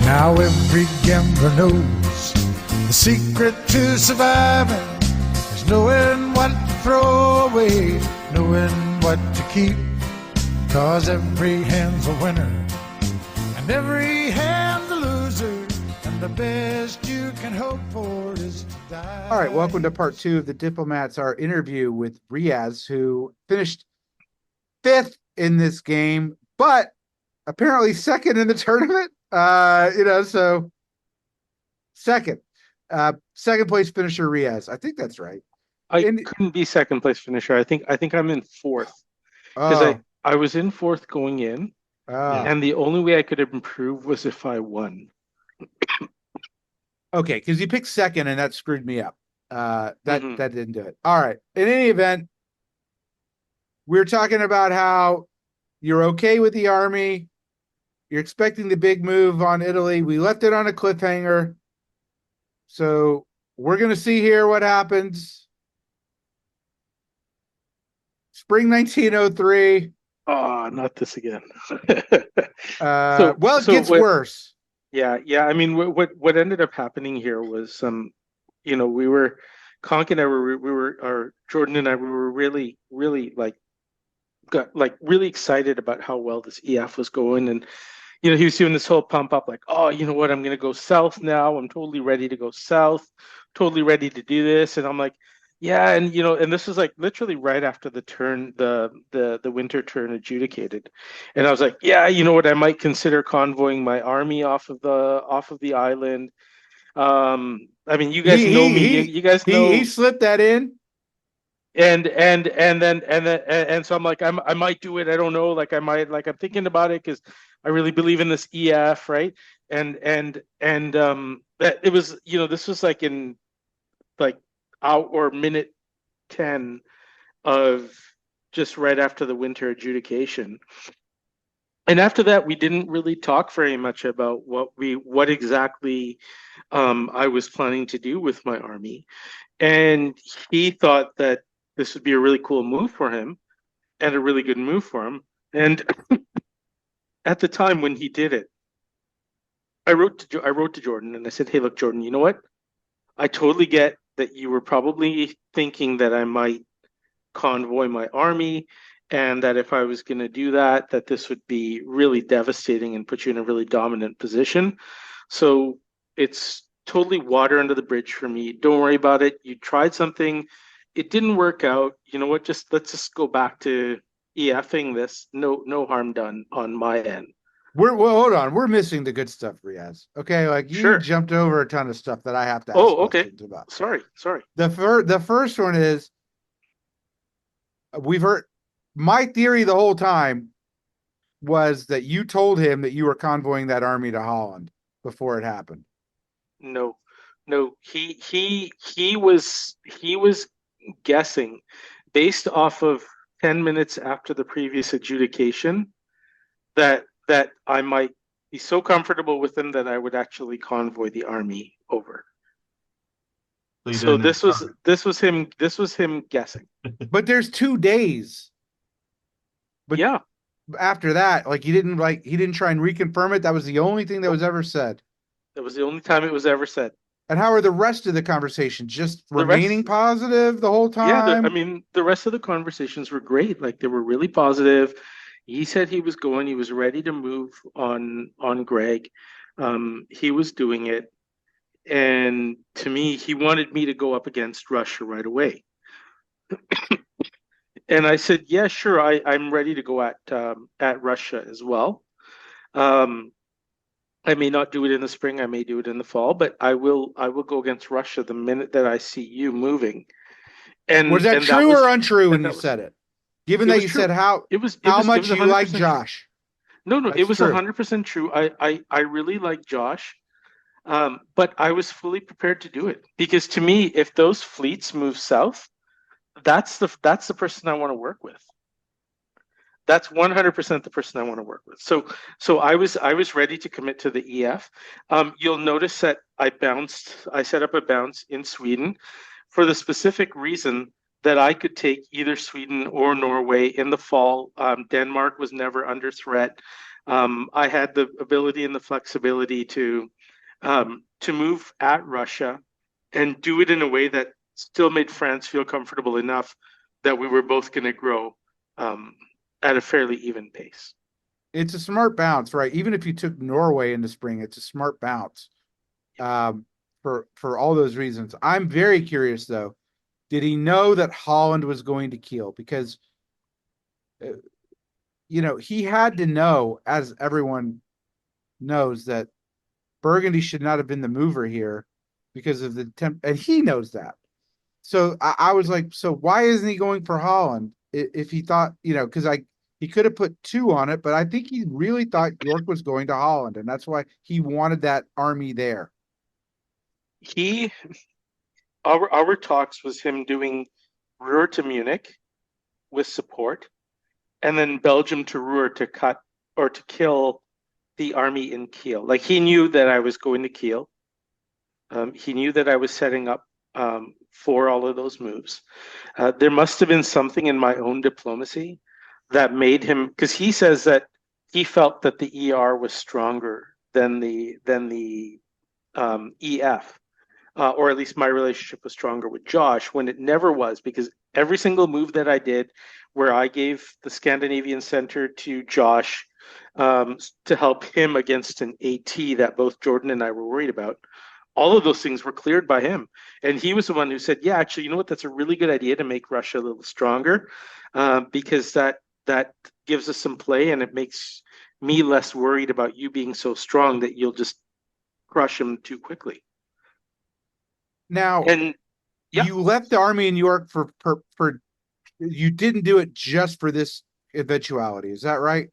Now every gambler knows the secret to surviving is knowing what to throw away, knowing what to keep. 'Cause every hand's a winner and every hand's a loser, and the best you can hope for is to die. All right, welcome to part 2 of the Diplomats, our interview with Riaz, who finished 5th in this game, but apparently 2nd in the tournament. So second place finisher Riaz. I think that's right. I couldn't be second place finisher. I think I'm in 4th because Oh, I was in 4th going in, and the only way I could improve was if I won. okay, because you picked 2nd and that screwed me up. That didn't do it. All right. In any event, we're talking about how you're okay with the Army. You're expecting the big move on Italy. We left it on a cliffhanger. So we're going to see here what happens. Spring 1903. Oh, not this again. It gets worse. Yeah. I mean, what ended up happening here was, we were, Conk and I or Jordan and I, we were really, really really excited about how well this EF was going. And, he was doing this whole pump up, like, oh, you know what? I'm going to go south now. I'm totally ready to go south, totally ready to do this. And I'm like, yeah. And, and this was like literally right after the turn, the winter turn adjudicated. And I was like, yeah, you know what? I might consider convoying my army off of the island. I mean, you guys know me. You guys know he slipped that in. And so I'm like, I might do it. I don't know. Like I'm thinking about it because I really believe in this EF, right? And that it was, this was like in out or minute 10 of just right after the winter adjudication. And after that, we didn't really talk very much about what exactly I was planning to do with my army. And he thought that this would be a really cool move for him and a really good move for him. And at the time when he did it, I wrote to Jordan and I said, hey, look, Jordan, you know what? I totally get that you were probably thinking that I might convoy my army and that if I was going to do that, that this would be really devastating and put you in a really dominant position. So it's totally water under the bridge for me. Don't worry about it. You tried something. It didn't work out. You know what? Let's just go back to EFing this. No harm done on my end. Hold on. We're missing the good stuff, Riaz. Okay, like you jumped over a ton of stuff that I have to ask questions about. Sorry. The first one is we've heard my theory the whole time was that you told him that you were convoying that army to Holland before it happened. No. He was guessing based off of 10 minutes after the previous adjudication that I might be so comfortable with him that I would actually convoy the army over. So this was him guessing. But there's 2 days. But yeah, after that, he didn't try and reconfirm it. That was the only thing that was ever said. That was the only time it was ever said. And how are the rest of the conversations? Just remaining positive the whole time? Yeah, the rest of the conversations were great. Like they were really positive. He said he was ready to move on Greg. He was doing it. And to me, he wanted me to go up against Russia right away. And I said, yeah, sure. I'm ready to go at Russia as well. I may not do it in the spring. I may do it in the fall, but I will go against Russia the minute that I see you moving. And was that true or untrue when you said it? Given that you said how much you like Josh. No, it was 100% true. I really like Josh, but I was fully prepared to do it because to me, if those fleets move south, that's the person I want to work with. That's 100% the person I want to work with. So I was ready to commit to the EF. You'll notice that I set up a bounce in Sweden for the specific reason that I could take either Sweden or Norway in the fall. Denmark was never under threat. I had the ability and the flexibility to move at Russia and do it in a way that still made France feel comfortable enough that we were both going to grow um, at a fairly even pace. It's a smart bounce, right? Even if you took Norway in the spring, it's a smart bounce. For all those reasons. I'm very curious though. Did he know that Holland was going to keel? Because he had to know, as everyone knows, that Burgundy should not have been the mover here because of the temp, and he knows that. So I was like, so why isn't he going for Holland if he thought, because he could have put two on it, but I think he really thought York was going to Holland, and that's why he wanted that army there. He our talks was him doing Ruhr to Munich with support, and then Belgium to Ruhr to cut or to kill the army in Kiel. Like he knew that I was going to Kiel. He knew that I was setting up for all of those moves. There must have been something in my own diplomacy that made him, because he says that he felt that the ER was stronger than the EF. Or at least my relationship was stronger with Josh when it never was, because every single move that I did where I gave the Scandinavian Center to Josh to help him against an AT that both Jordan and I were worried about, all of those things were cleared by him. And he was the one who said, yeah, actually, you know what? That's a really good idea to make Russia a little stronger because that gives us some play and it makes me less worried about you being so strong that you'll just crush him too quickly. Now, and yeah, you left the army in New York for you didn't do it just for this eventuality. Is that right?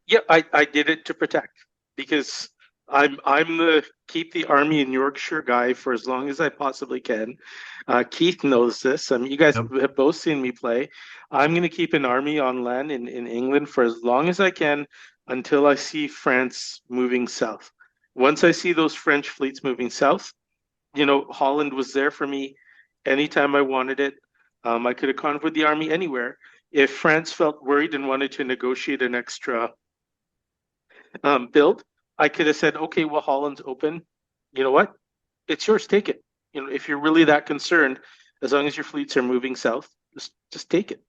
yeah, I did it to protect because I'm the keep the army in Yorkshire guy for as long as I possibly can. Keith knows this. I mean, you guys have both seen me play. I'm going to keep an army on land in England for as long as I can until I see France moving south. Once I see those French fleets moving south, Holland was there for me anytime I wanted it. I could have convoyed the army anywhere. If France felt worried and wanted to negotiate an extra build, I could have said, okay, well, Holland's open. You know what? It's yours. Take it. If you're really that concerned, as long as your fleets are moving south, just take it.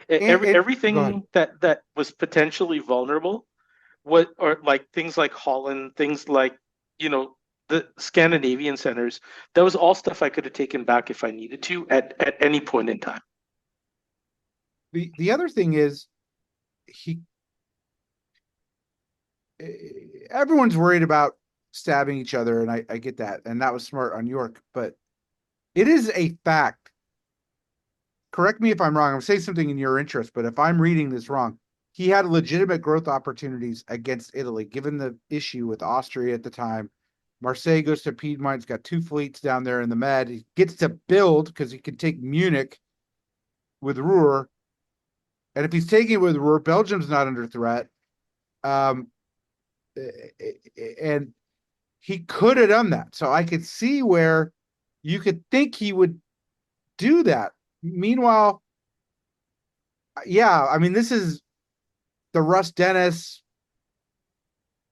Everything that was potentially vulnerable, or like things like Holland, things like the Scandinavian centers, that was all stuff I could have taken back if I needed to at any point in time. The other thing is everyone's worried about stabbing each other, and I get that, and that was smart on York, but it is a fact. Correct me if I'm wrong. I'm saying something in your interest, but if I'm reading this wrong, he had legitimate growth opportunities against Italy, given the issue with Austria at the time. Marseille goes to Piedmont. He's got two fleets down there in the Med. He gets to build because he can take Munich with Ruhr. And if he's taking it with Ruhr, Belgium's not under threat. And he could have done that. So I could see where you could think he would do that. Meanwhile, yeah, I mean, this is the Russ Dennis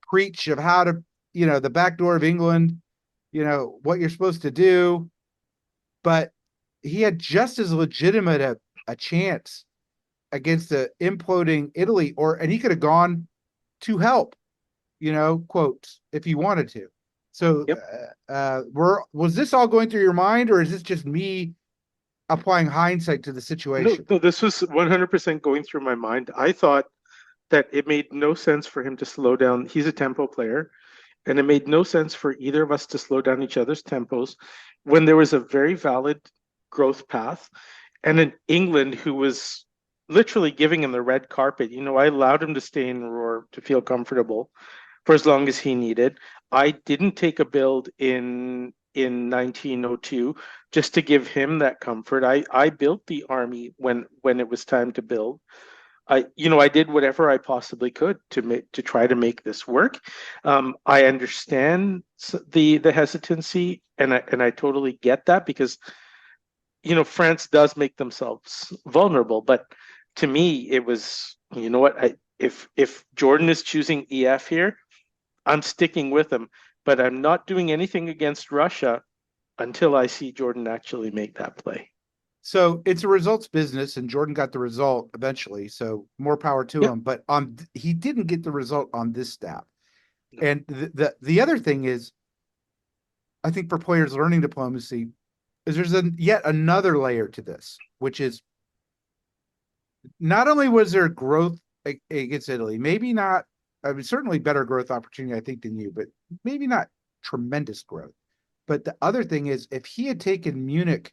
preach of how to, the back door of England, what you're supposed to do. But he had just as legitimate a chance against the imploding Italy, and he could have gone to help, quotes, if he wanted to. So Yep. Was this all going through your mind, or is this just me applying hindsight to the situation? No, this was 100% going through my mind. I thought that it made no sense for him to slow down. He's a tempo player, and it made no sense for either of us to slow down each other's tempos when there was a very valid growth path. And in England, who was literally giving him the red carpet, I allowed him to stay in Roar to feel comfortable for as long as he needed. I didn't take a build in 1902 just to give him that comfort. I built the army when it was time to build. I did whatever I possibly could to try to make this work. I understand the hesitancy, and I totally get that because France does make themselves vulnerable. But to me, it was, what, if Jordan is choosing EF here, I'm sticking with him, but I'm not doing anything against Russia until I see Jordan actually make that play. So it's a results business, and Jordan got the result eventually. So more power to Yep. him. But he didn't get the result on this stab. And the other thing is, I think for players learning diplomacy, is there's yet another layer to this, which is not only was there growth against Italy, maybe not, I mean, certainly better growth opportunity, I think, than you, but maybe not tremendous growth. But the other thing is, if he had taken Munich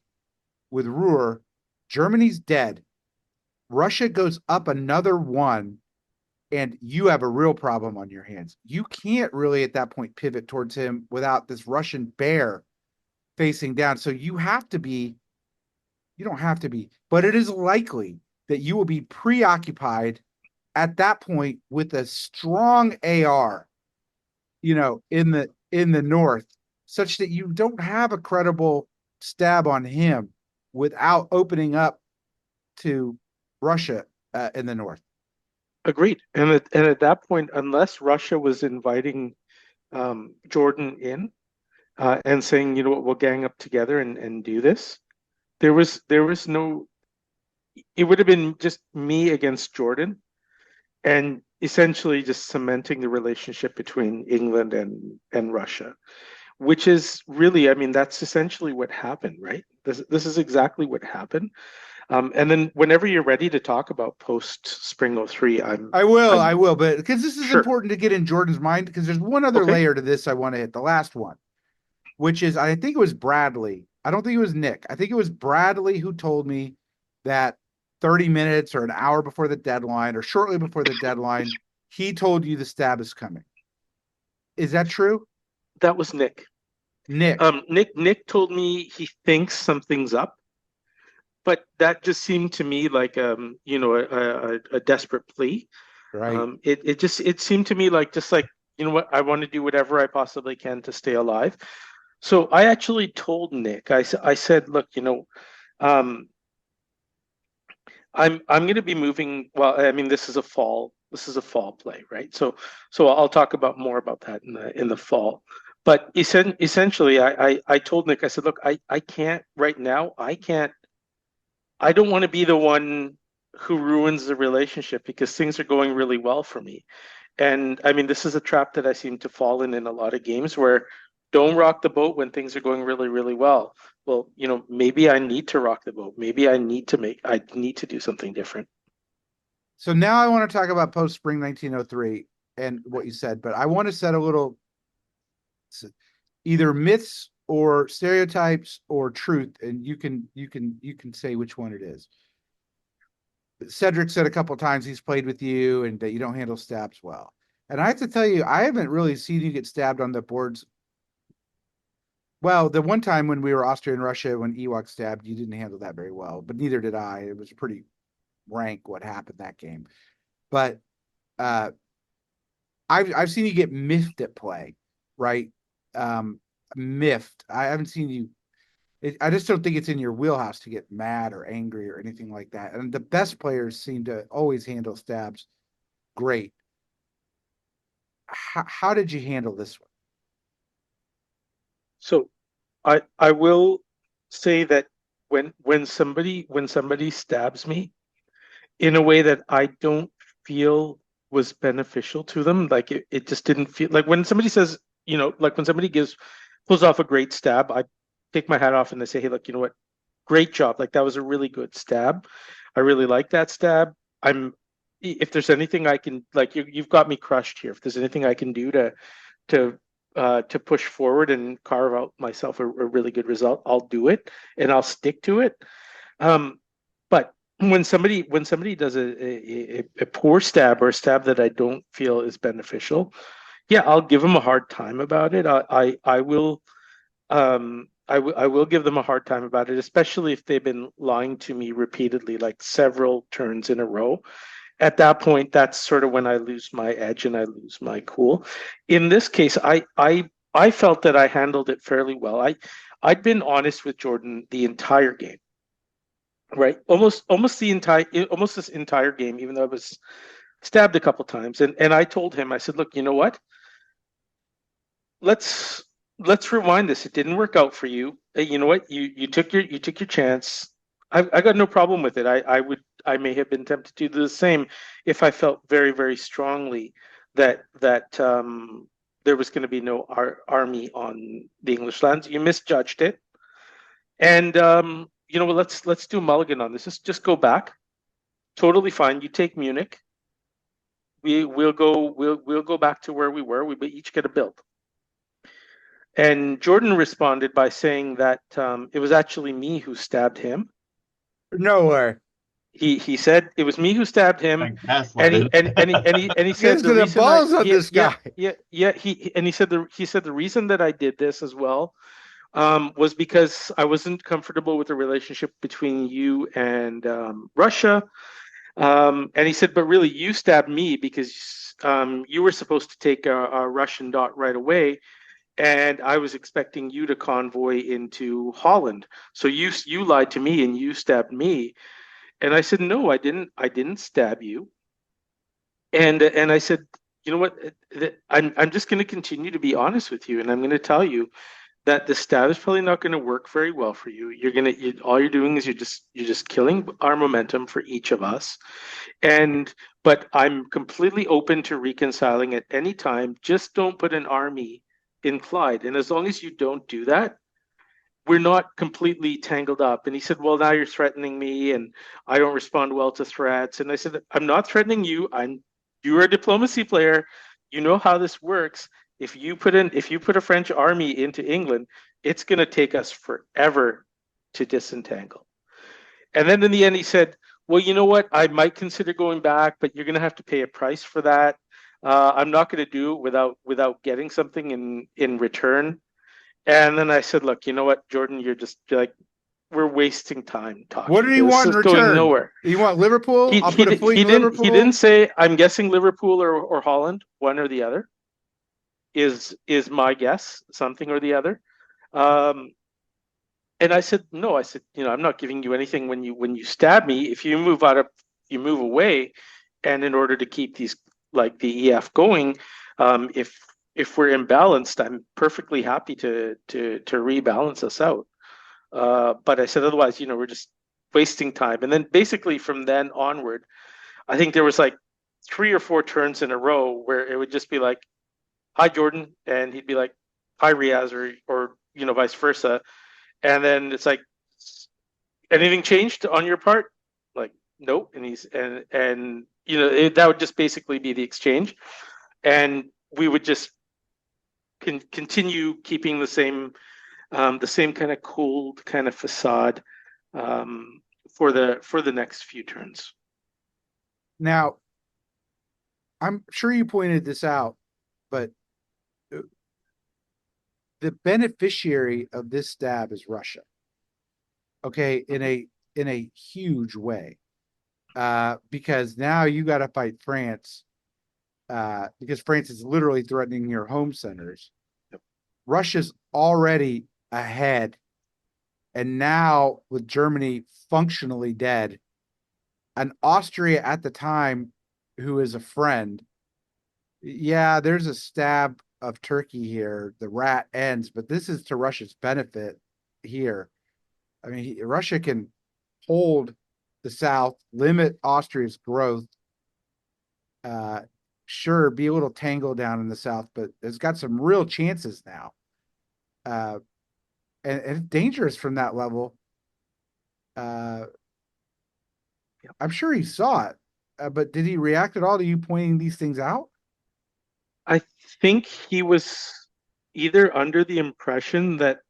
with Ruhr, Germany's dead. Russia goes up another one, and you have a real problem on your hands. You can't really at that point pivot towards him without this Russian bear facing down. So you don't have to be, but it is likely that you will be preoccupied at that point with a strong AR, in the north, such that you don't have a credible stab on him without opening up to Russia in the north. Agreed. And at that point, unless Russia was inviting Jordan in and saying, you know what, we'll gang up together and do this, there was no. It would have been just me against Jordan, and essentially just cementing the relationship between England and Russia, which is really, I mean, that's essentially what happened, right? This is exactly what happened. And then whenever you're ready to talk about post Spring '03, I will, but because this is sure. important to get in Jordan's mind, because there's one other Okay. layer to this I want to hit, the last one, which is, I think it was Bradley. I don't think it was Nick. I think it was Bradley who told me that 30 minutes or an hour before the deadline or shortly before the deadline, he told you the stab is coming. Is that true? That was Nick. Nick. Nick told me he thinks something's up, but that just seemed to me like a desperate plea. Right. It seemed to me like, just like, you know what, I want to do whatever I possibly can to stay alive. So I actually told Nick, I said, look, I'm going to be moving. Well, I mean, this is a fall play, right? So I'll talk about more about that in the fall. But essentially, I told Nick, I said, look, I can't right now. I don't want to be the one who ruins the relationship because things are going really well for me. And I mean, this is a trap that I seem to fall in a lot of games where don't rock the boat when things are going really, really well. Well, maybe I need to rock the boat. Maybe I need to do something different. So now I want to talk about post Spring 1903 and what you said, but I want to set a little either myths or stereotypes or truth, and you can say which one it is. Cedric said a couple of times he's played with you and that you don't handle stabs well. And I have to tell you, I haven't really seen you get stabbed on the boards. Well, the one time when we were Austria and Russia, when Ewok stabbed, you didn't handle that very well, but neither did I. It was pretty rank what happened that game. But I've seen you get miffed at play, right? Miffed. I haven't seen you. I just don't think it's in your wheelhouse to get mad or angry or anything like that. And the best players seem to always handle stabs great. How did you handle this one? So I will say that when somebody stabs me in a way that I don't feel was beneficial to them, like it just didn't feel like when somebody says, like when somebody pulls off a great stab, I take my hat off and they say, hey, look, you know what? Great job. Like that was a really good stab. I really like that stab. If there's anything I can, like you've got me crushed here. If there's anything I can do to push forward and carve out myself a really good result, I'll do it and I'll stick to it. But when somebody does a poor stab or a stab that I don't feel is beneficial, yeah, I'll give them a hard time about it. I will give them a hard time about it, especially if they've been lying to me repeatedly, like several turns in a row. At that point, that's sort of when I lose my edge and I lose my cool. In this case, I felt that I handled it fairly well. I'd been honest with Jordan the entire game, right? Almost this entire game, even though I was stabbed a couple times, and I told him, I said, look, you know what? Let's rewind this. It didn't work out for you. You know what? You took your chance. I got no problem with it. I may have been tempted to do the same if I felt very, very strongly that there was going to be no army on the English lands. You misjudged it, and you know, let's do a mulligan on this. Just go back. Totally fine. You take Munich. We'll go back to where we were. We each get a build. And Jordan responded by saying that it was actually me who stabbed him. No way. He said it was me who stabbed him, Like that's and like he said the reason balls on this guy. he said the reason that I did this as well was because I wasn't comfortable with the relationship between you and Russia. And he said, but really, you stabbed me because you were supposed to take a Russian dot right away, and I was expecting you to convoy into Holland. So you lied to me and you stabbed me. And I said, no, I didn't stab you. And I said, you know what? I'm just going to continue to be honest with you, and I'm going to tell you that the stab is probably not going to work very well for you. All you're doing is you're just killing our momentum for each of us. But I'm completely open to reconciling at any time. Just don't put an army in Clyde. And as long as you don't do that, we're not completely tangled up. And he said, well, now you're threatening me and I don't respond well to threats. And I said, I'm not threatening you. You're a diplomacy player. You know how this works. If you put a French army into England, it's going to take us forever to disentangle. And then in the end, he said, well, you know what? I might consider going back, but you're going to have to pay a price for that. I'm not going to do it without getting something in return. And then I said, look, you know what, Jordan, you're like, we're wasting time talking. What did he want in return? Going nowhere. You want Liverpool? I'll put a fleet in Liverpool. He didn't say, I'm guessing Liverpool or Holland, one or the other. Is my guess, something or the other. And I said, no, you know, I'm not giving you anything when you stab me. If you move away, and in order to keep these, like the EF going, if we're imbalanced, I'm perfectly happy to rebalance us out. But I said, otherwise, you know, we're just wasting time. And then basically from then onward, I think there was like 3 or 4 turns in a row where it would just be like, hi, Jordan. And he'd be like, hi, Riaz, or you know, vice versa. And then it's like, anything changed on your part? Like, nope. And and you know, that would just basically be the exchange. And we would just continue keeping the same kind of cold kind of facade for the next few turns. Now, I'm sure you pointed this out, but the beneficiary of this stab is Russia. Okay, in a huge way, because now you got to fight France, because France is literally threatening your home centers. Yep. Russia's already ahead, and now with Germany functionally dead, and Austria at the time, who is a friend, yeah, there's a stab of Turkey here. The rat ends, but this is to Russia's benefit here. I mean, Russia can hold the South, limit Austria's growth. Sure, be a little tangled down in the South, but it's got some real chances now. And it's dangerous from that level. I'm sure he saw it, but did he react at all to you pointing these things out? I think he was either under the impression that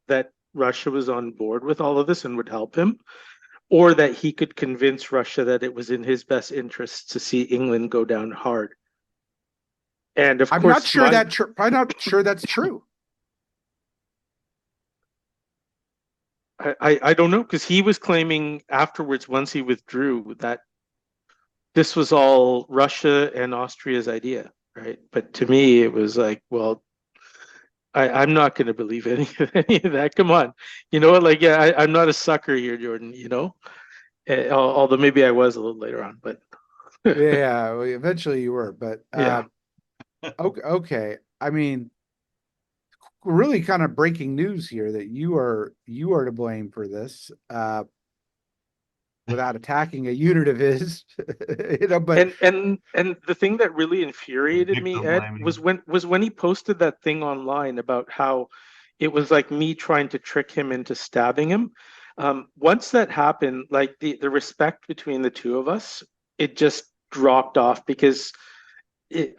Russia was on board with all of this and would help him, or that he could convince Russia that it was in his best interest to see England go down hard. And of I'm course, not sure I'm not sure that's true. I don't know, because he was claiming afterwards, once he withdrew, that this was all Russia and Austria's idea, right? But to me, it was like, well, I'm not going to believe any of that. Come on, you know, like, yeah, I'm not a sucker here, Jordan. You know, although maybe I was a little later on, but Yeah, well, eventually you were, but Yeah. okay. I mean, really kind of breaking news here that you are to blame for this, without attacking a unit of his, but And the thing that really infuriated me, Victim Ed, blaming. was when he posted that thing online about how it was like me trying to trick him into stabbing him. Once that happened, like the respect between the two of us, it just dropped off because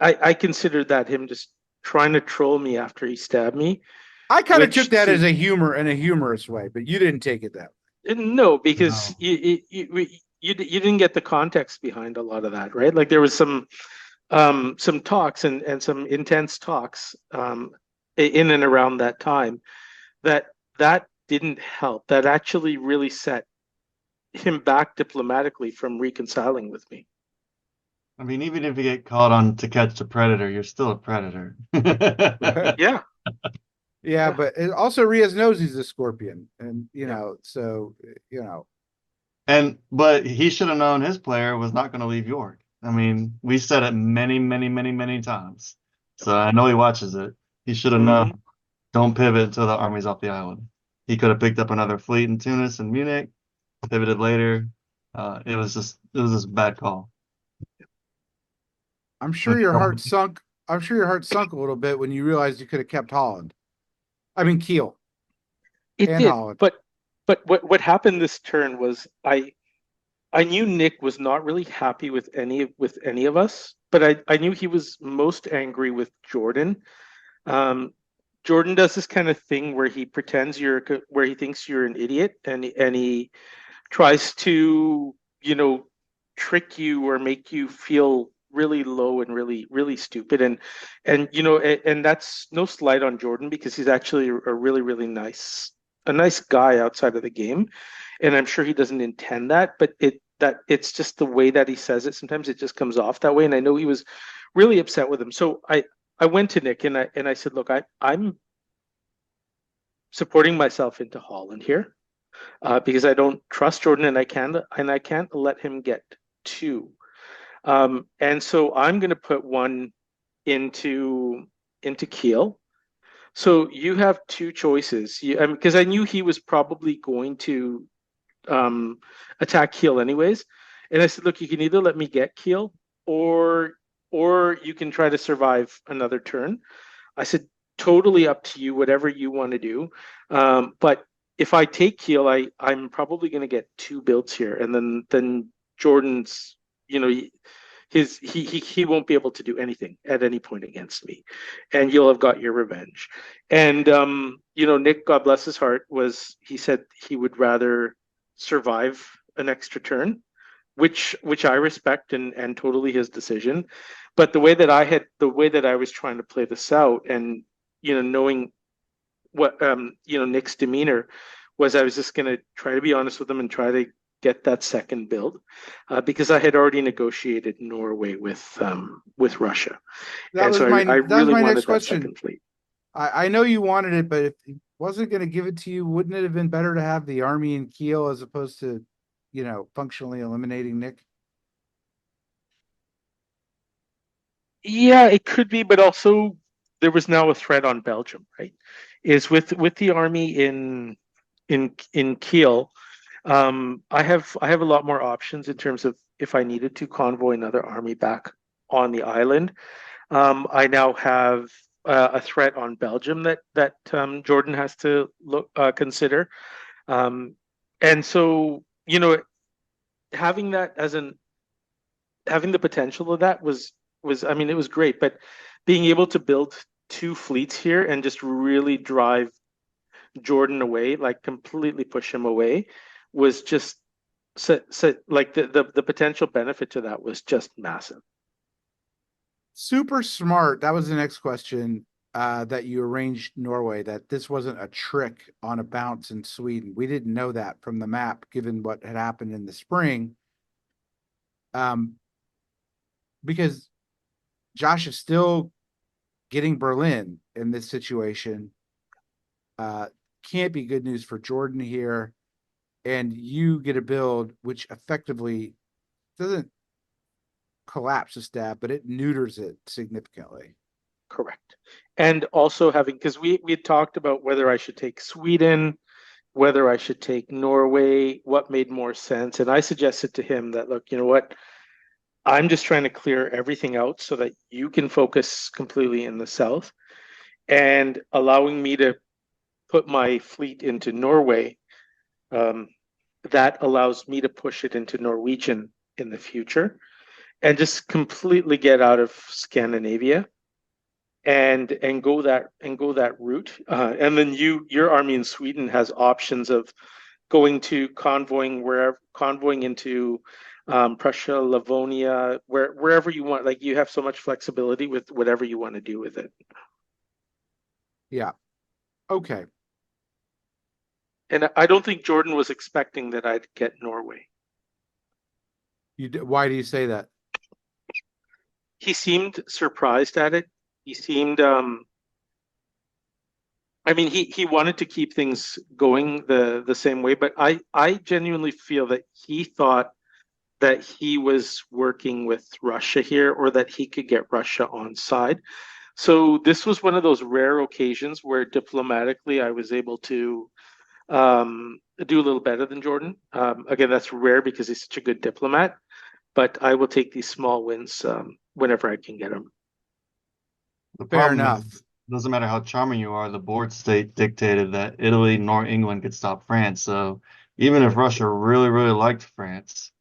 I considered that him just trying to troll me after he stabbed me, I kind of took which that to as a humor in a humorous way, but you didn't take it that no, because No. you didn't get the context behind a lot of that, right? Like there was some talks and some intense talks in and around that time that that didn't help. That actually really set him back diplomatically from reconciling with me. I mean, even if you get caught on To Catch the Predator, you're still a predator. way. Yeah, Yeah, yeah. but also Riaz knows he's a scorpion, and Yep. so you know, But he should have known his player was not going to leave York. I mean, we said it many, many, many, many times. So I know he watches it. He should have known. Hmm. Don't pivot until the army's off the island. He could have picked up another fleet in Tunis and Munich, pivoted later. It was just a bad call. I'm I sure mean, your heart sunk. I'm sure your heart sunk a little bit when you realized you could have kept Holland. I mean Kiel It and did, Holland. but what happened this turn was I knew Nick was not really happy with any of us, but I knew he was most angry with Jordan. Um, Jordan does this kind of thing where he pretends where he thinks you're an idiot, and he tries to, you know, trick you or make you feel really low and really stupid. And and that's no slight on Jordan because he's actually a really a nice guy outside of the game, and I'm sure he doesn't intend that, but it's just the way that he says it. Sometimes it just comes off that way, and I know he was really upset with him. So I went to Nick and I said, look, I'm supporting myself into Holland here because I don't trust Jordan, and I can't let him get two. And so I'm going to put one into Kiel. So you have two choices. Because I knew he was probably going to um, attack Kiel anyways, and I said, look, you can either let me get Kiel, or you can try to survive another turn. I said, totally up to you, whatever you want to do. But if I take Keel, I'm probably going to get two builds here, and then Jordan's, you know, he won't be able to do anything at any point against me, and you'll have got your revenge. And Nick, God bless his heart, he said he would rather survive an extra turn, which I respect and totally his decision. But the way that I was trying to play this out, and knowing what Nick's demeanor was, I was just going to try to be honest with him and try to get that second build because I had already negotiated Norway with Russia, That and was so my I that was really my next wanted that question. second fleet. I know you wanted it, but if he wasn't going to give it to you, wouldn't it have been better to have the army in Kiel as opposed to, functionally eliminating Nick? Yeah, it could be, but also there was now a threat on Belgium, right? Is with the army in Kiel, I have a lot more options in terms of if I needed to convoy another army back on the island. I now have a threat on Belgium that Jordan has to consider, um, and so having that as an having the potential of that was I mean it was great, but being able to build two fleets here and just really drive Jordan away, like completely push him away, was just like the potential benefit to that was just massive. Super smart. That was the next question. That you arranged Norway, that this wasn't a trick on a bounce in Sweden. We didn't know that from the map, given what had happened in the spring. Um, because Josh is still getting Berlin in this situation. Uh, can't be good news for Jordan here. And you get a build which effectively doesn't collapse the stab, but it neuters it significantly. Correct. And also having, because we had talked about whether I should take Sweden, whether I should take Norway, what made more sense. And I suggested to him that, look, you know what? I'm just trying to clear everything out so that you can focus completely in the south, and allowing me to put my fleet into Norway. That allows me to push it into Norwegian in the future and just completely get out of Scandinavia and go that route. And then your army in Sweden has options of going to convoying into Prussia, Livonia, wherever you want. Like, you have so much flexibility with whatever you want to do with it. Yeah. Okay. And I don't think Jordan was expecting that I'd get Norway. Why do you say that? He seemed surprised at it. He seemed, I mean, he wanted to keep things going the same way, but I genuinely feel that he thought that he was working with Russia here, or that he could get Russia on side. So this was one of those rare occasions where diplomatically I was able to do a little better than Jordan. Again, that's rare because he's such a good diplomat, but I will take these small wins whenever I can get them. The Fair problem enough. is, doesn't matter how charming you are, the board state dictated that Italy nor England could stop France. So even if Russia really, really liked France,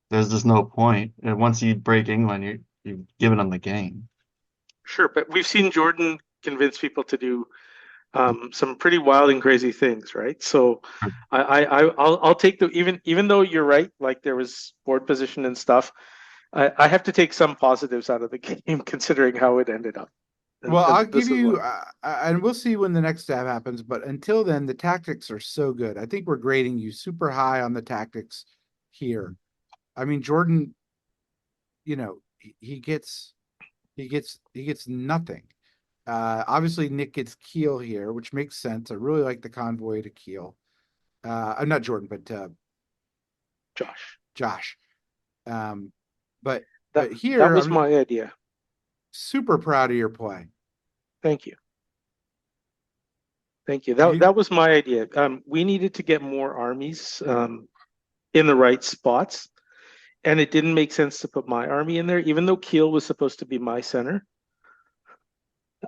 there's just no point. And once you break England, you've given them the game. Sure, but we've seen Jordan convince people to do some pretty wild and crazy things, right? So I'll take even though you're right, like there was board position and stuff, I have to take some positives out of the game considering how it ended up. Well, I'll give this is you, one. and we'll see when the next stab happens. But until then, the tactics are so good. I think we're grading you super high on the tactics here. I mean, Jordan, you know, he gets nothing. Obviously, Nick gets Kiel here, which makes sense. I really like the convoy to Kiel. I'm not Jordan, but Josh. But here, that was I'm my idea. super proud of your play. Thank you. Thank you. That was my idea. We needed to get more armies in the right spots, and it didn't make sense to put my army in there, even though Kiel was supposed to be my center.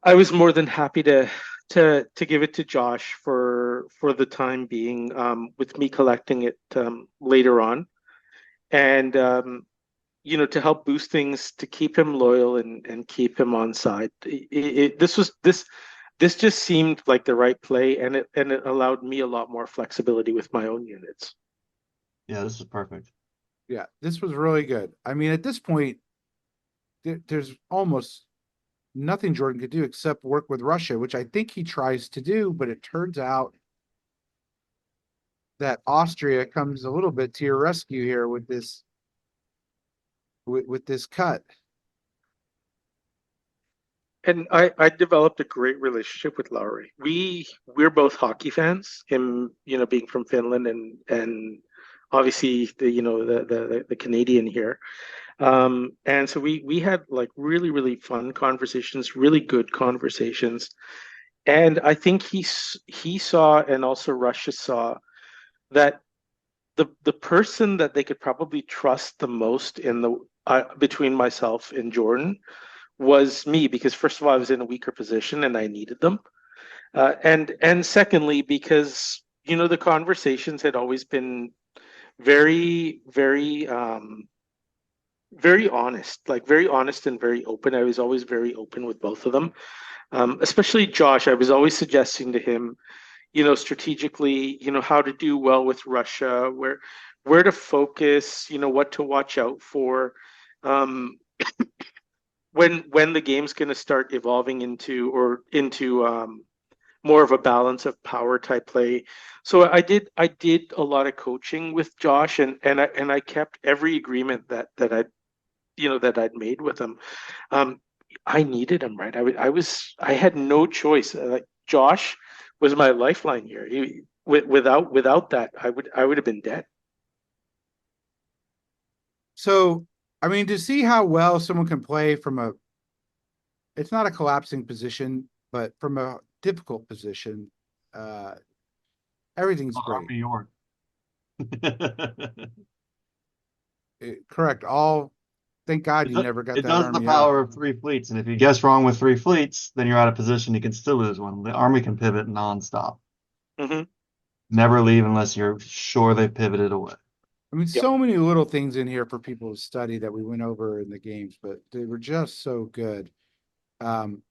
I was more than happy to give it to Josh for the time being, with me collecting it later on, and to help boost things, to keep him loyal and keep him on side. This just seemed like the right play, and it allowed me a lot more flexibility with my own units. Yeah, this is perfect. Yeah, this was really good. I mean, at this point, there's almost nothing Jordan could do except work with Russia, which I think he tries to do, but it turns out that Austria comes a little bit to your rescue here with this cut. And I developed a great relationship with Lowry. We're both hockey fans, him, being from Finland, and obviously the Canadian here. And so we had like really, really fun conversations, really good conversations. And I think he saw, and also Russia saw, that the person that they could probably trust the most in the between myself and Jordan was me, because first of all, I was in a weaker position and I needed them. And secondly, because, the conversations had always been very, very, very honest, like very honest and very open. I was always very open with both of them. Especially Josh, I was always suggesting to him, strategically, how to do well with Russia, where to focus, what to watch out for. When the game's going to start evolving into more of a balance of power type play. So I did a lot of coaching with Josh, and I kept every agreement that I'd made with him. I needed him, right? I had no choice. Like, Josh was my lifeline here. Without that, I would have been dead. So I mean, to see how well someone can play from a, it's not a collapsing position, but from a difficult position, uh, everything's great. New York. Correct. Thank God you never got It that does the army out. power of three fleets, and if you guess wrong with three fleets, then you're out of position. You can still lose one. The army can pivot nonstop. Mhm. Never leave unless you're sure they pivoted away. I mean, Yep. so many little things in here for people to study that we went over in the games, but they were just so good. And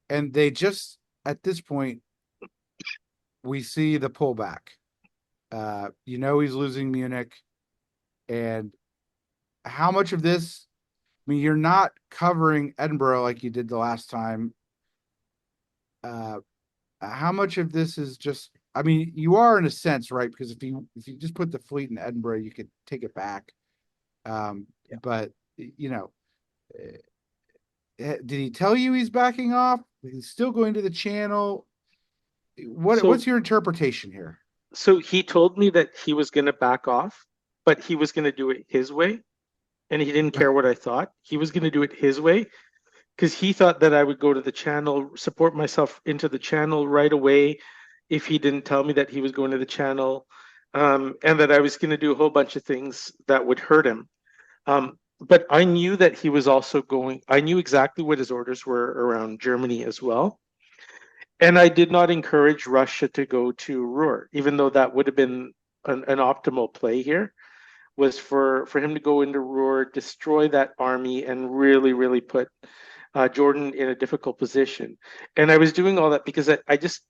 they just, at this point, we see the pullback. He's losing Munich. And how much of this, I mean, you're not covering Edinburgh like you did the last time. How much of this is just, I mean, you are in a sense, right? Because if you just put the fleet in Edinburgh, you could take it back. But did he tell you he's backing off? He's still going to the channel. What's your interpretation here? So he told me that he was going to back off, but he was going to do it his way. And he didn't care what I thought. He was going to do it his way because he thought that I would go to the channel, support myself into the channel right away if he didn't tell me that he was going to the channel, and that I was going to do a whole bunch of things that would hurt him. But I knew that he was also going, I knew exactly what his orders were around Germany as well. And I did not encourage Russia to go to Ruhr, even though that would have been an optimal play here, was for him to go into Ruhr, destroy that army, and really, really put Jordan in a difficult position. And I was doing all that because I just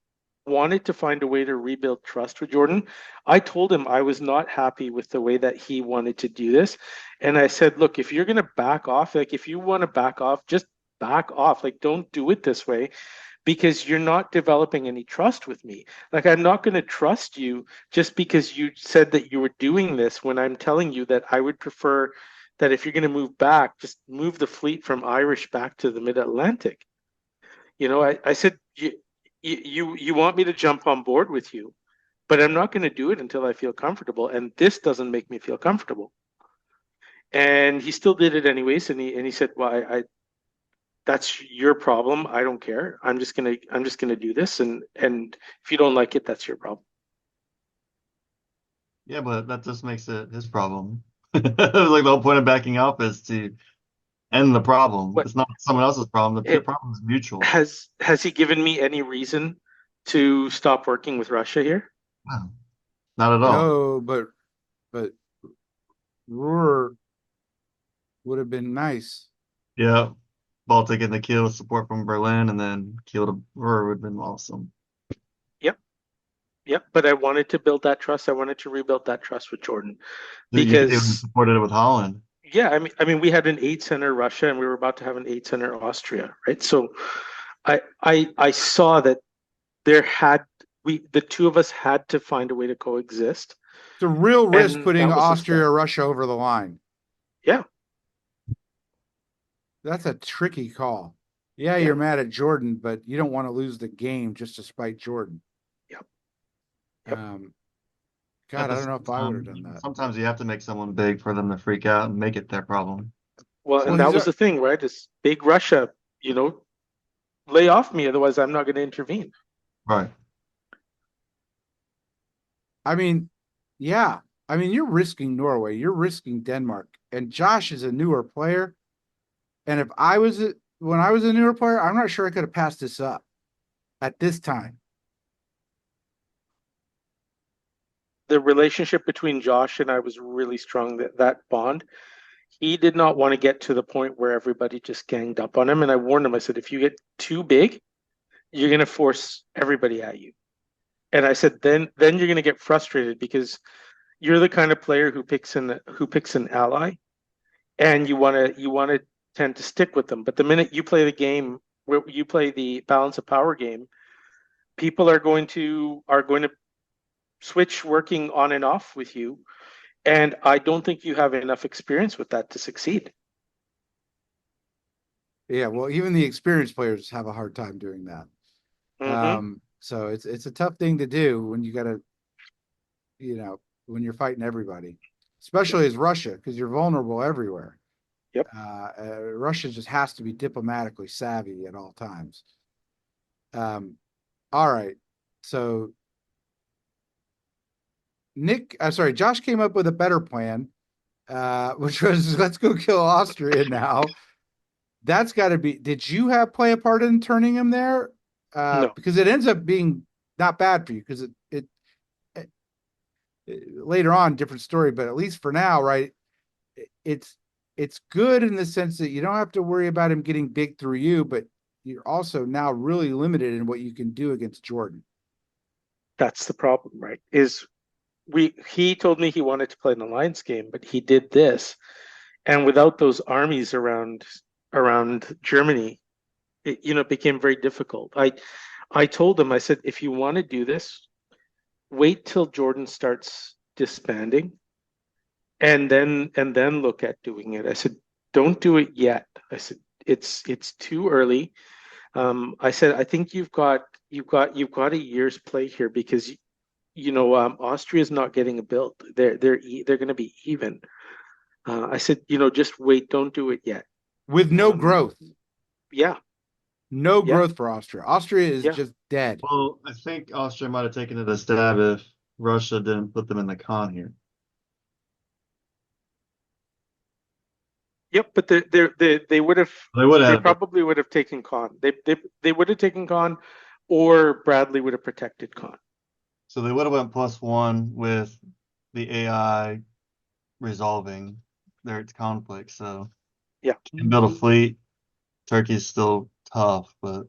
wanted to find a way to rebuild trust with Jordan. I told him I was not happy with the way that he wanted to do this. And I said, look, if you're going to back off, like if you want to back off, just back off. Like, don't do it this way because you're not developing any trust with me. Like, I'm not going to trust you just because you said that you were doing this when I'm telling you that I would prefer that if you're going to move back, just move the fleet from Irish back to the mid-Atlantic. I said, you want me to jump on board with you, but I'm not going to do it until I feel comfortable. And this doesn't make me feel comfortable. And he still did it anyways. And he said, well, I that's your problem. I don't care. I'm just gonna do this. And if you don't like it, that's your problem. Yeah, but that just makes it his problem. Like the whole point of backing up is to end the problem. What It's not someone else's problem. The it, problem is mutual. has he given me any reason to stop working with Russia here? No, not at all. No, but Ruhr would have been nice. Yeah. Baltic and the Kiel with support from Berlin, and then Kiel to Ruhr would have been awesome. Yep. But I wanted to build that trust. I wanted to rebuild that trust with Jordan You could even because supported it with Holland. yeah, I mean, we had an 8 center Russia, and we were about to have an 8 center Austria, right? So, I saw that the two of us had to find a way to coexist. It's a real risk And putting that was the Austria step. or Russia over the line. Yeah, That's a tricky call. Yeah, Yeah. you're mad at Jordan, but you don't want to lose the game just to spite Jordan. Yep. God, At I the don't know same if I would have time, done that. sometimes you have to make someone big for them to freak out and make it their problem. well, Well, and that he's was the thing, right? This big Russia, lay off me, otherwise I'm not going to intervene. Right. I mean, yeah. I mean, you're risking Norway, you're risking Denmark, and Josh is a newer player. And if when I was a newer player, I'm not sure I could have passed this up at this time. The relationship between Josh and I was really strong. That bond. He did not want to get to the point where everybody just ganged up on him. And I warned him. I said, if you get too big, you're going to force everybody at you. And I said, then you're going to get frustrated because you're the kind of player who picks an ally, and you want to tend to stick with them. But the minute you play the game where you play the balance of power game, people are going to switch working on and off with you. And I don't think you have enough experience with that to succeed. Yeah, well, even the experienced players have a hard time doing that. Mm-hmm. So it's a tough thing to do when you gotta, when you're fighting everybody. especially as Russia, because you're vulnerable everywhere. Yep. Russia just has to be diplomatically savvy at all times. All right. So Josh came up with a better plan, which was let's go kill Austria now. That's got to be. Did you play a part in turning him there? No. Because it ends up being not bad for you because it later on, different story, but at least for now, right? It's good in the sense that you don't have to worry about him getting big through you, but you're also now really limited in what you can do against Jordan. That's the problem, right? He told me he wanted to play an alliance game, but he did this, and without those armies around Germany, it became very difficult. I told him, I said, if you want to do this, wait till Jordan starts disbanding, and then look at doing it. I said, don't do it yet. I said, it's too early. I said, I think you've got a year's play here because Austria's not getting a build. They're going to be even. I said, just wait, don't do it yet. With no growth. Yeah. No growth for Austria. Austria is just dead. Well, I think Austria might have taken it a stab if Russia didn't put them in the con here. Yep, but they would have. They probably would have taken con. They would have taken con, or Bradley would have protected con. So they would have went +1 with the AI resolving their conflict. So yeah, you can build a fleet. Turkey's still tough, but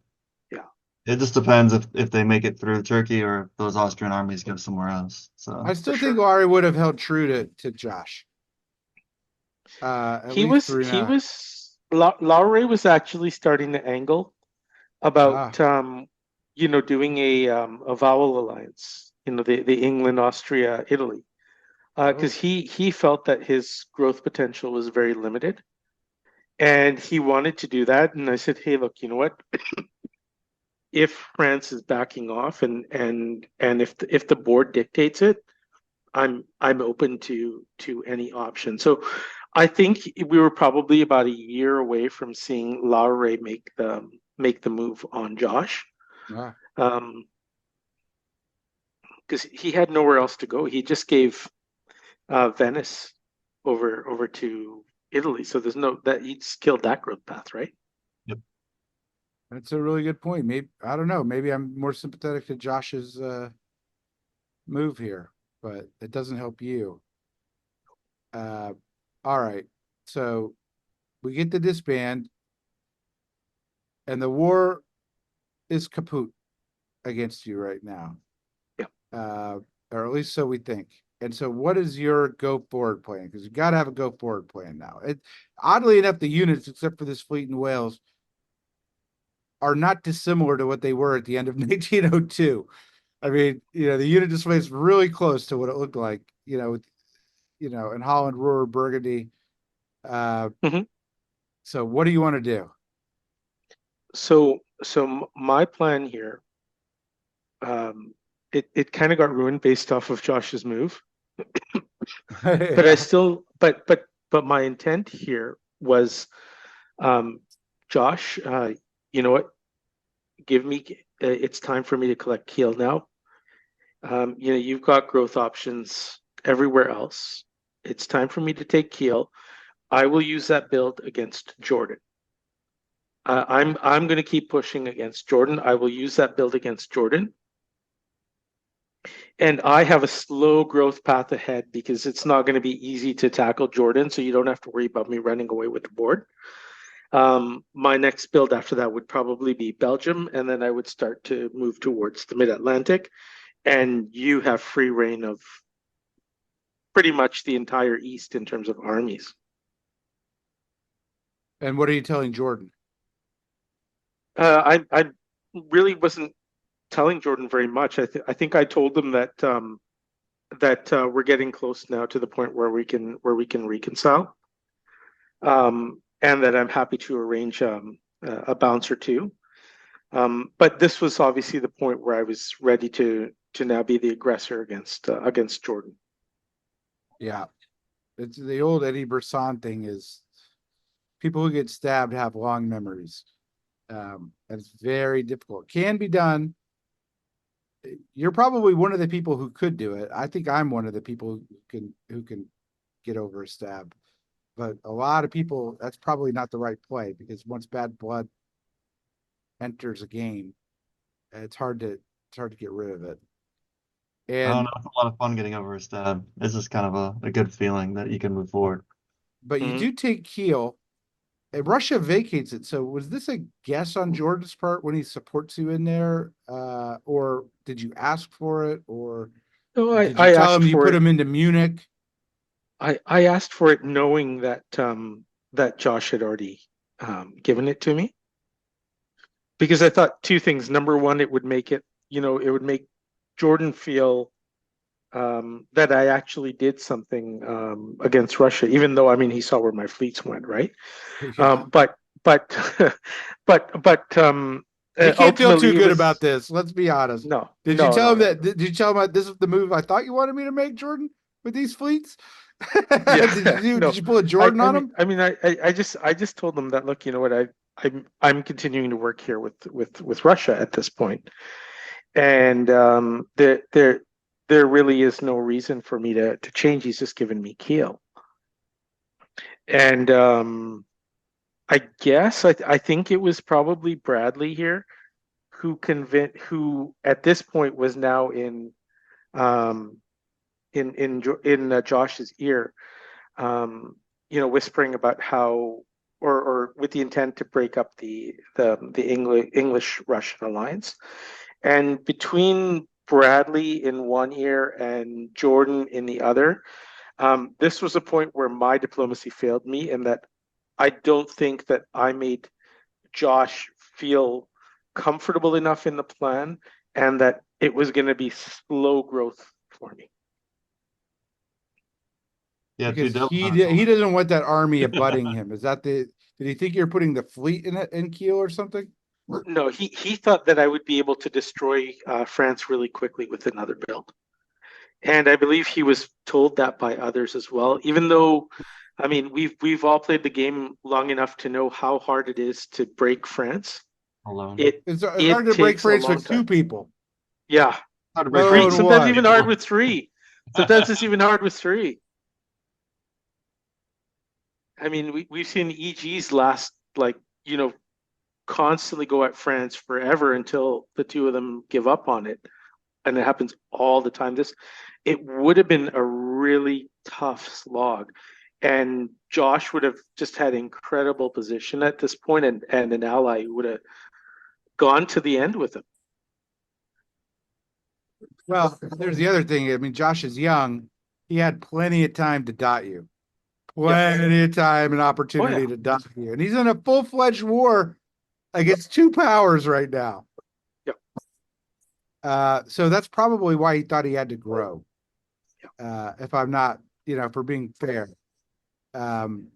yeah, it just depends if they make it through Turkey or if those Austrian armies go somewhere else. So I still think Ari would have held true to Josh. Laure was actually starting to angle about doing a vowel alliance, the England, Austria, Italy, because he felt that his growth potential was very limited, and he wanted to do that. And I said, hey, look, you know what? If France is backing off and if the board dictates it, I'm open to any option. So I think we were probably about a year away from seeing Laure make the move on Josh. Yeah. Because he had nowhere else to go. He just gave Venice over to Italy. So there's he's killed that growth path, right? Yep. That's a really good point. Maybe I don't know. Maybe I'm more sympathetic to Josh's move here, but it doesn't help you. All right. So we get the disband, and the war is kaput against you right now. Yeah. Or at least so we think. And so what is your go forward plan? Because you got to have a go forward plan now. Oddly enough, the units, except for this fleet in Wales, are not dissimilar to what they were at the end of 1902. I mean, the unit display is really close to what it looked like, in Holland, Ruhr, Burgundy. So what do you want to do? So my plan here, it kind of got ruined based off of Josh's move. But I still, but my intent here was, Josh, you know what? Give me, it's time for me to collect Kiel now. You've got growth options everywhere else. It's time for me to take Kiel. I will use that build against Jordan. I'm going to keep pushing against Jordan. I will use that build against Jordan. And I have a slow growth path ahead because it's not going to be easy to tackle Jordan, so you don't have to worry about me running away with the board. My next build after that would probably be Belgium, and then I would start to move towards the Mid-Atlantic, and you have free reign of pretty much the entire East in terms of armies. And what are you telling Jordan? I really wasn't telling Jordan very much. I think I told them that we're getting close now to the point where we can reconcile, and that I'm happy to arrange a bounce or two. But this was obviously the point where I was ready to now be the aggressor against Jordan. Yeah. It's the old Eddie Brisson thing is people who get stabbed have long memories. And it's very difficult. Can be done. You're probably one of the people who could do it. I think I'm one of the people who can get over a stab. But a lot of people, that's probably not the right play because once bad blood enters a game, it's hard to get rid of it. I don't And know. It's a lot of fun getting over a stab. It's just kind of a good feeling that you can move forward. but you Mhm. do take Kiel. And Russia vacates it. So was this a guess on Jordan's part when he supports you in there? Or did you ask for it? Or No, did you I tell asked him you for put it. him into Munich? I asked for it knowing that that Josh had already given it to me because I thought two things. Number one, it would make it, it would make Jordan feel that I actually did something against Russia, even though I mean he saw where my fleets went, right? Yeah. But but You can't feel too ultimately it good was about this. Let's be honest. no, Did you no, tell no, him no. that? Did you tell him that this is the move I thought you wanted me to make, Jordan, with these fleets? Yeah, Did no. you pull a Jordan on him? I just told them that look, you know what, I'm continuing to work here with Russia at this point, and there really is no reason for me to change. He's just given me Kiel, and I guess I think it was probably Bradley here who at this point was now um in Josh's ear, whispering about how or with the intent to break up the English Russian alliance. And between Bradley in one ear and Jordan in the other, this was a point where my diplomacy failed me, and that I don't think that I made Josh feel comfortable enough in the plan, and that it was going to be slow growth for me. Yeah, two Because devils he in a he corner. doesn't want that army abutting him. Is that the? Did he think you're putting the fleet in Kiel or something? No, he thought that I would be able to destroy France really quickly with another build. And I believe he was told that by others as well. Even though, I mean, we've all played the game long enough to know how hard it is to break France. Alone. It It's hard it to break takes a France long with two time. people, Yeah, Hard to let break three. France alone with Sometimes one. even hard people. with three. Sometimes it's even hard with three. I mean, we've seen EGs last like constantly go at France forever until the two of them give up on it, and it happens all the time. It would have been a really tough slog, and Josh would have just had incredible position at this point, and an ally would have gone to the end with him. Well, there's the other thing. I mean, Josh is young. He had plenty of time to dot you, Yeah. plenty of time and Oh opportunity yeah. to dot you, and he's in a full-fledged war against two powers right now. Yeah. So that's probably why he thought he had to grow. If I'm not, for being fair. And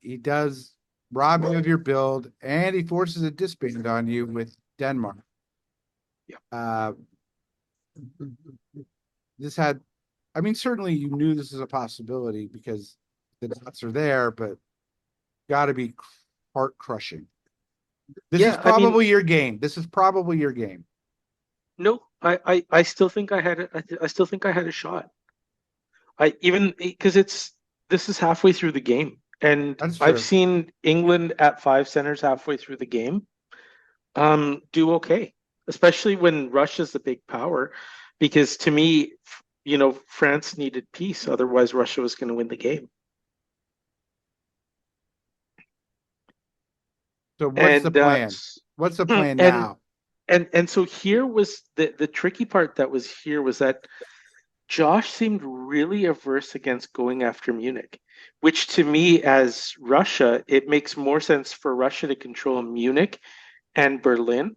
he does rob you of your build, and he forces a disband on you with Denmark. Yeah. This had, I mean, certainly you knew this is a possibility because the dots are there, but got to be heart crushing. This is Yeah. I mean, probably your game. This is probably your game. no, I still think I still think I had a shot. I even because this is halfway through the game, and That's I've true. seen England at five centers halfway through the game do okay, especially when Russia's the big power, because to me, France needed peace, otherwise Russia was going to win the game. So what's the And plan? What's the plan and now? and so here was the tricky part that was here was that Josh seemed really averse against going after Munich, which to me, as Russia, it makes more sense for Russia to control Munich and Berlin,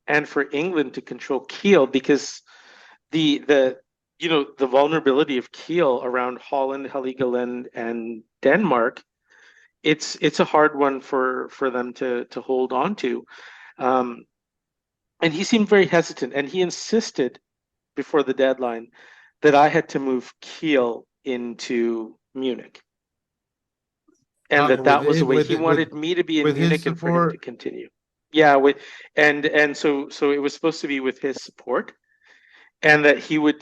and for England to control Kiel, because the vulnerability of Kiel around Holland, Heligoland, and Denmark, it's a hard one for them to hold on to. Um, and he seemed very hesitant, and he insisted before the deadline that I had to move Kiel into Munich. And that was the way he wanted me to be in with his Munich and for him to support? continue. Yeah, so it was supposed to be with his support, and that he would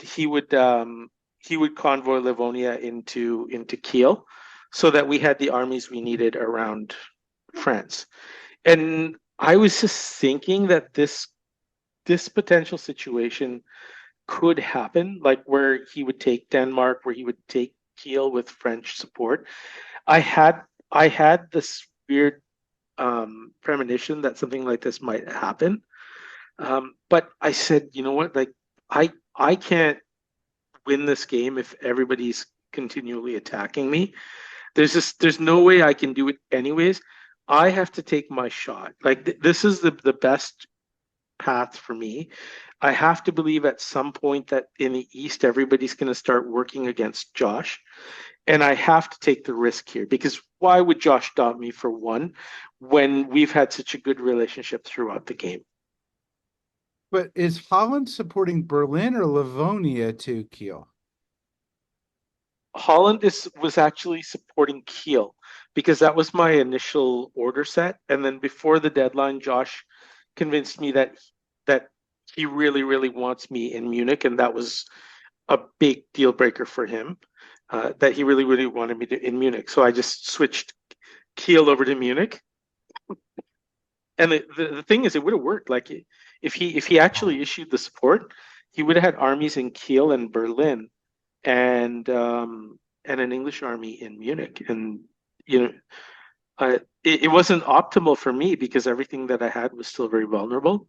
convoy Livonia into Kiel, so that we had the armies we needed around France. And I was just thinking that this potential situation could happen, like where he would take Denmark, where he would take Kiel with French support. I had this weird premonition that something like this might happen. But I said, you know what, like I can't win this game if everybody's continually attacking me. There's no way I can do it anyways. I have to take my shot. Like this is the best path for me. I have to believe at some point that in the East, everybody's going to start working against Josh. And I have to take the risk here, because why would Josh stop me for one when we've had such a good relationship throughout the game? But is Holland supporting Berlin or Livonia to Kiel? Holland was actually supporting Kiel, because that was my initial order set. And then before the deadline, Josh convinced me that he really, really wants me in Munich. And that was a big deal breaker for him. That he really, really wanted me in Munich. So I just switched Kiel over to Munich. And the thing is, it would have worked. Like if he actually issued the support, he would have had armies in Kiel and Berlin, and an English army in Munich. And it wasn't optimal for me, because everything that I had was still very vulnerable.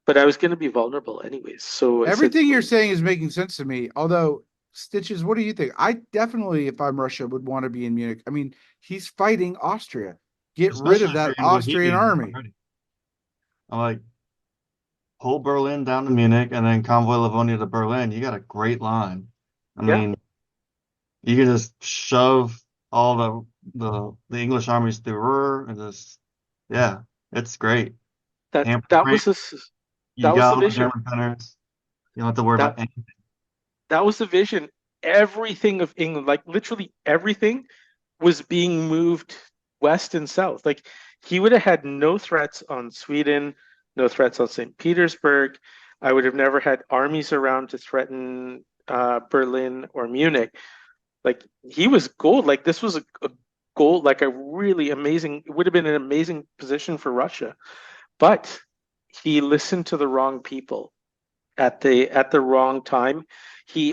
But I was going to be vulnerable anyways. So everything you're saying is making sense to me. Although, Stitches, what do you think? I definitely, if I'm Russia, would want to be in Munich. I mean, he's fighting Austria. Get rid of that Austrian army. I'm like, pull Berlin down to Munich and then convoy Livonia to Berlin. You got a great line. I mean, you can just shove all the English armies through Ruhr and just, yeah, it's great. That was the vision. German penners. You don't have to worry about anything. That was the vision. Everything of England, like literally everything, was being moved west and south. Like he would have had no threats on Sweden, no threats on St. Petersburg. I would have never had armies around to threaten Berlin or Munich. Like he was gold. Like this was a gold, like a really amazing, it would have been an amazing position for Russia. But he listened to the wrong people at the wrong time.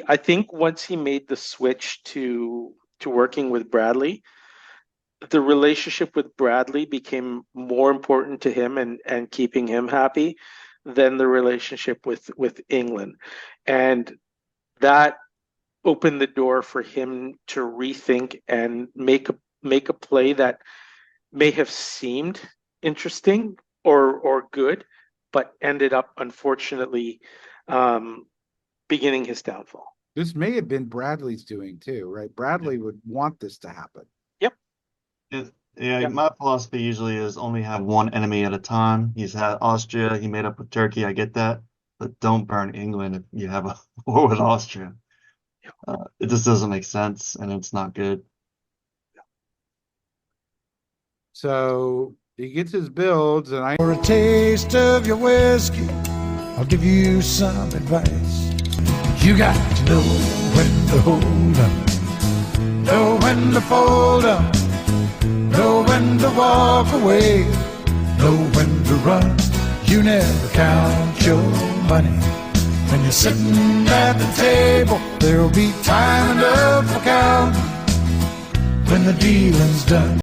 I think once he made the switch to working with Bradley, the relationship with Bradley became more important to him and keeping him happy than the relationship with England. And that opened the door for him to rethink and make a play that may have seemed interesting or good, but ended up unfortunately beginning his downfall. This may have been Bradley's doing too, right? Bradley would want this to happen. My philosophy usually is only have one enemy at a time. He's had Austria, he made up with Turkey, I get that, but don't burn England if you have a war with Austria. It just doesn't make sense, and it's not good. So he gets his builds, and For a taste of your whiskey, I'll give you some advice. You got to know when to hold up, know when to fold up, know when to walk away, know when to run. You never count your money. When you're sitting at the table, there'll be time enough for counting when the dealing's done.